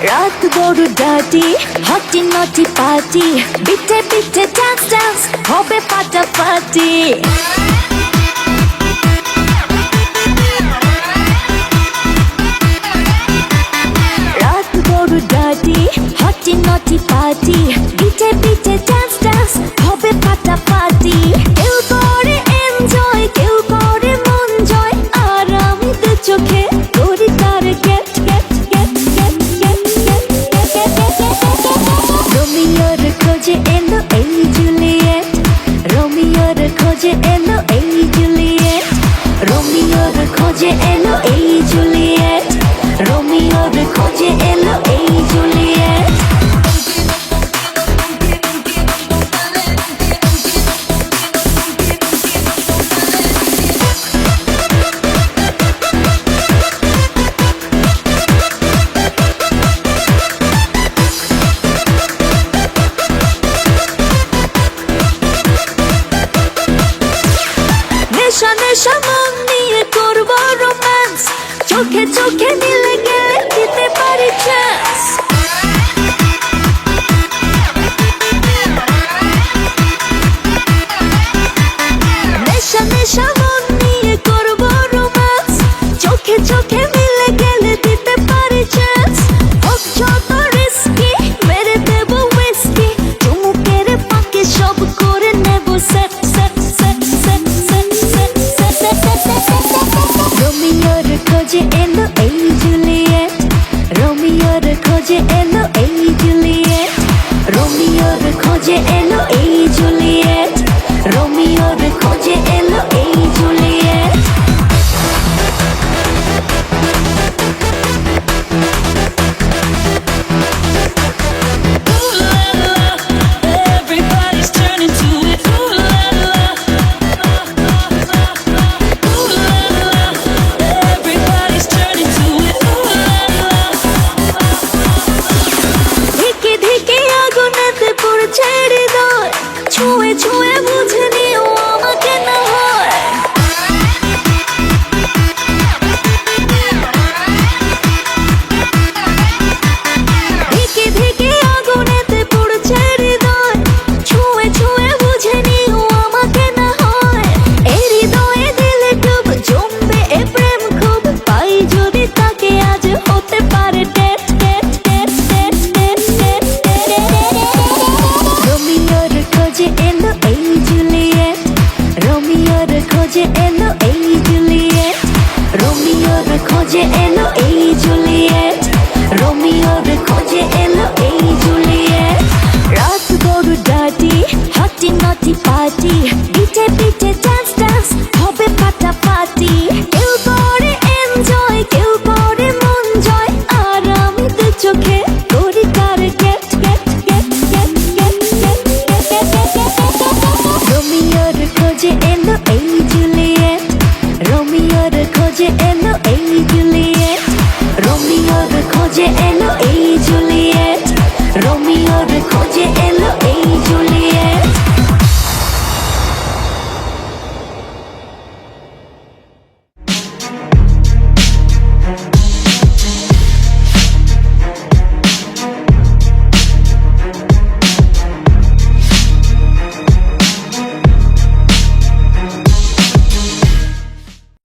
রাত বড় ডার্টি, হটি নটি পার্টি, বিটে বিটে ডান্স ডান্স হবে ফাটাফাটি। রাত বড় ডার্টি, হটি নটি পার্টি, বিটে বিটে ডান্স ডান্স হবে ফাটাফাটি। কেউ করে এনজয়, কেউ করে মন জয়, আর আমি দু চোখে করি তার gate gate gate gate gate gate gate gate. রোমিওর খোঁজে এলো এই জুলিয়েট, রোমিওর খোঁজে এলো এই জুলিয়েট, রোমিওর খোঁজে এলো এই জুলিয়েট, রোমিওর খোঁজে এলো এই জুলিয়েট। নেশা নেশা মন নিয়ে করবো রোম্যান্স, চোখে চোখে মিলে গেলে দিতে পারি চান্স। নেশা নেশা মন নিয়ে করবো রোম্যান্স, চোখে চোখে মিলে গেলে দিতে পারি চান্স। হোক যত রিস্কি মেরে দেবো উইস্কি, চুমুকের ফাঁকে সব করে নেবো set set set set set set set set. রোমিওর খোঁজে এলো এই জুলিয়েট, রোমিওর খোঁজে এলো এই জুলিয়েট, রোমিওর খোঁজে এলো এই জুলিয়েট, রোমিওর খোঁজে এলো এই Juliet. Everybody's turning to it. Ooh la la, ooh la la. Everybody's turning to it. Ooh la la. ধিকে ধিকে আগুনেতে পড়ছে হৃদয়, ছুঁয়ে ছুঁয়ে বুঝে নিও আমাকে না হয়। ধিকে ধিকে আগুনেতে পড়ছে হৃদয়, ছুঁয়ে ছুঁয়ে বুঝে নিও আমাকে না হয়। এই হৃদয়ে দিলে ডুব, জমবে এ প্রেম খুব, পাই যদি তাকে আজ হতে পারে টেট টেট টেট টেট টেট টেট টেট। রোমিওর খোঁজে এলো এই জুলিয়েট, রোমিওর খোঁজে এলো এই জুলিয়েট, রোমিওর খোঁজে এলো এই জুলিয়েট, রোমিওর খোঁজে এলো এই জুলিয়েট। রাত বড় ডার্টি, হটি নটি পার্টি, বিটে বিটে ডান্স ডান্স হবে ফাটাফাটি। কেউ করে এনজয়, কেউ করে মন জয়, আর আমি দু চোখে করি তার gate gate gate gate gate gate gate gate. রোমিওর খোঁজে এলো এই জুলিয়েট, রোমিওর খোঁজে এলো এই জুলিয়েট, রোমিওর খোঁজে এলো এই জুলিয়েট, রোমিওর খোঁজে